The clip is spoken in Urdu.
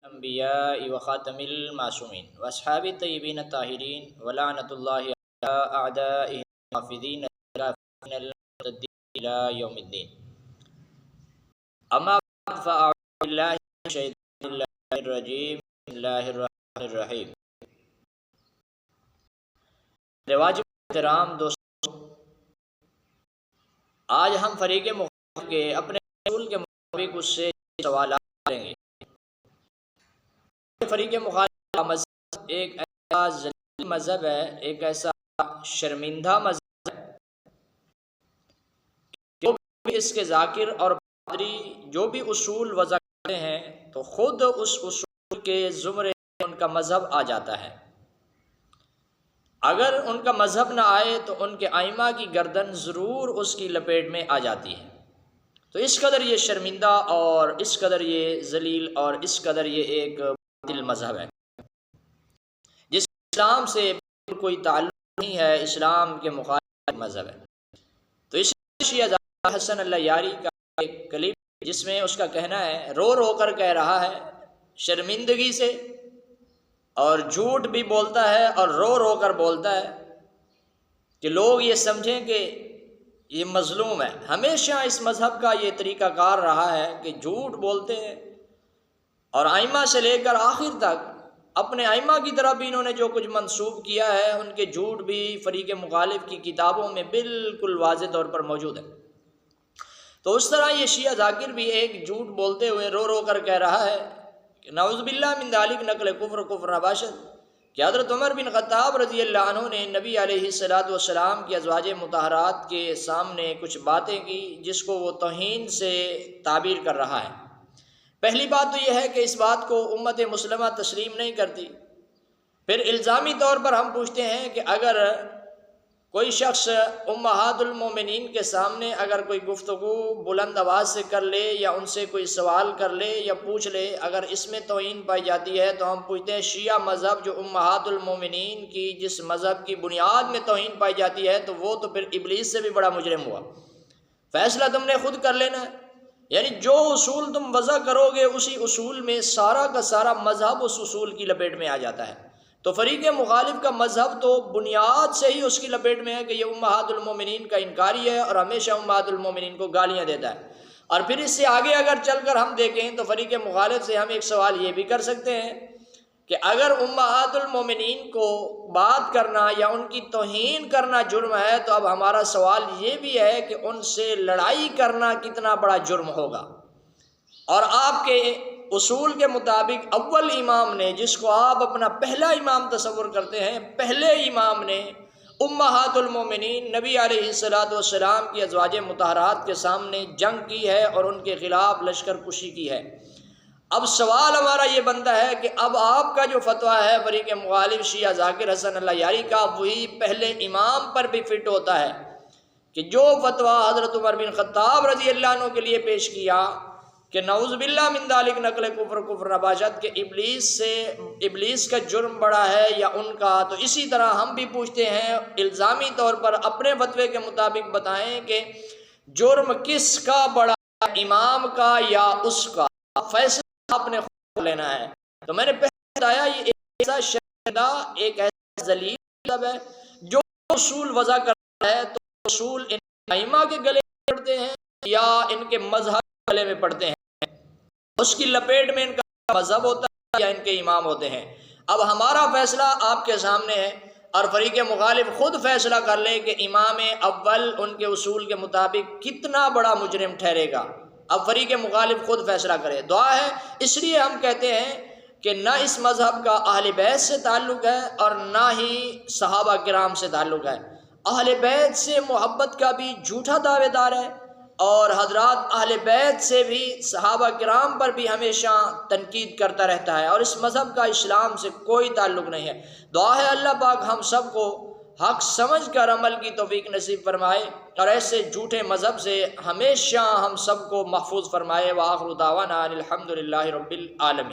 الانبیاء و خاتم المعصومین و اصحاب الطیبین الطاہرین ولعنۃ اللہ علی اعدائهم الحافظین الى یوم الدین. اما بعد فاعوذ باللہ من الشیطان الرجیم. بسم اللہ الرحمن الرحیم. واجب احترام دوستوں، آج ہم فریق مخالف کے اپنے اصول کے مطابق اس سے سوالات کریں گے. فریق مخالف کا مذہب ایک ایسا ذلیل مذہب ہے، ایک ایسا شرمندہ مذہب ہے، جو بھی اس کے ذاکر اور پادری جو بھی اصول وضع کرتے ہیں تو خود اس اصول کے زمرے میں ان کا مذہب آ جاتا ہے. اگر ان کا مذہب نہ آئے تو ان کے ائمہ کی گردن ضرور اس کی لپیٹ میں آ جاتی ہے. تو اس قدر یہ شرمندہ اور اس قدر یہ ذلیل اور اس قدر یہ ایک باطل مذہب ہے جس اسلام سے کوئی تعلق نہیں ہے، اسلام کے مخالف مذہب ہے. تو اس شیعہ حسن اللہ یاری کا ایک کلپ جس میں اس کا کہنا ہے، رو رو کر کہہ رہا ہے شرمندگی سے، اور جھوٹ بھی بولتا ہے اور رو رو کر بولتا ہے کہ لوگ یہ سمجھیں کہ یہ مظلوم ہے. ہمیشہ اس مذہب کا یہ طریقہ کار رہا ہے کہ جھوٹ بولتے ہیں، اور ائمہ سے لے کر آخر تک اپنے ائمہ کی طرف بھی انہوں نے جو کچھ منسوب کیا ہے ان کے جھوٹ بھی فریق مخالف کی کتابوں میں بالکل واضح طور پر موجود ہے. تو اس طرح یہ شیعہ ذاکر بھی ایک جھوٹ بولتے ہوئے رو رو کر کہہ رہا ہے کہ نعوذ باللہ من ذالک نقل کفر نباشد، کہ حضرت عمر بن خطاب رضی اللہ عنہ نے نبی علیہ السلام کی ازواج مطہرات کے سامنے کچھ باتیں کی جس کو وہ توہین سے تعبیر کر رہا ہے. پہلی بات تو یہ ہے کہ اس بات کو امت مسلمہ تسلیم نہیں کرتی. پھر الزامی طور پر ہم پوچھتے ہیں کہ اگر کوئی شخص امہات المومنین کے سامنے اگر کوئی گفتگو بلند آواز سے کر لے یا ان سے کوئی سوال کر لے یا پوچھ لے، اگر اس میں توہین پائی جاتی ہے تو ہم پوچھتے ہیں شیعہ مذہب جو امہات المومنین کی جس مذہب کی بنیاد میں توہین پائی جاتی ہے تو وہ تو پھر ابلیس سے بھی بڑا مجرم ہوا. فیصلہ تم نے خود کر لینا ہے، یعنی جو اصول تم وضع کرو گے اسی اصول میں سارا کا سارا مذہب اس اصول کی لپیٹ میں آ جاتا ہے. تو فریق مخالف کا مذہب تو بنیاد سے ہی اس کی لپیٹ میں ہے کہ یہ امہات المومنین کا انکاری ہے اور ہمیشہ امہات المومنین کو گالیاں دیتا ہے. اور پھر اس سے آگے اگر چل کر ہم دیکھیں تو فریق مخالف سے ہم ایک سوال یہ بھی کر سکتے ہیں کہ اگر امہات المومنین کو بات کرنا یا ان کی توہین کرنا جرم ہے تو اب ہمارا سوال یہ بھی ہے کہ ان سے لڑائی کرنا کتنا بڑا جرم ہوگا. اور آپ کے اصول کے مطابق اول امام نے، جس کو آپ اپنا پہلا امام تصور کرتے ہیں، پہلے امام نے امہات المومنین نبی علیہ السلام کی ازواج مطہرات کے سامنے جنگ کی ہے اور ان کے خلاف لشکر کشی کی ہے. اب سوال ہمارا یہ بنتا ہے کہ اب آپ کا جو فتویٰ ہے فریق مخالف شیعہ ذاکر حسن اللہ یاری کا، وہی پہلے امام پر بھی فٹ ہوتا ہے کہ جو فتویٰ حضرت عمر بن خطاب رضی اللہ عنہ کے لیے پیش کیا کہ نعوذ باللہ من ذالک نقل کفر نباشد، کہ ابلیس کا جرم بڑا ہے یا ان کا، تو اسی طرح ہم بھی پوچھتے ہیں الزامی طور پر اپنے فتوے کے مطابق بتائیں کہ جرم کس کا بڑا، امام کا یا اس کا؟ فیصلہ آپ نے خود لینا ہے. تو میں نے پہلے بتایا یہ ایک ایسا شرمندہ، ایک ایسا ذلیل مذہب ہے جو اصول وضع کرتا ہے تو اصول ان ائمہ کے گلے میں پڑتے ہیں یا ان کے مذہب کے گلے میں پڑتے ہیں، اس کی لپیٹ میں ان کا مذہب ہوتا ہے یا ان کے امام ہوتے ہیں. اب ہمارا فیصلہ آپ کے سامنے ہے اور فریق مخالف خود فیصلہ کر لے کہ امام اول ان کے اصول کے مطابق کتنا بڑا مجرم ٹھہرے گا. اب فریق مخالف خود فیصلہ کرے. دعا ہے اس لیے ہم کہتے ہیں کہ نہ اس مذہب کا اہل بیت سے تعلق ہے اور نہ ہی صحابہ کرام سے تعلق ہے. اہل بیت سے محبت کا بھی جھوٹا دعوے دار ہے اور حضرات اہل بیت سے بھی صحابہ کرام پر بھی ہمیشہ تنقید کرتا رہتا ہے، اور اس مذہب کا اسلام سے کوئی تعلق نہیں ہے. دعا ہے اللہ پاک ہم سب کو حق سمجھ کر عمل کی توفیق نصیب فرمائے اور ایسے جھوٹے مذہب سے ہمیشہ ہم سب کو محفوظ فرمائے. وآخر دعوانا الحمدللہ رب العالمین.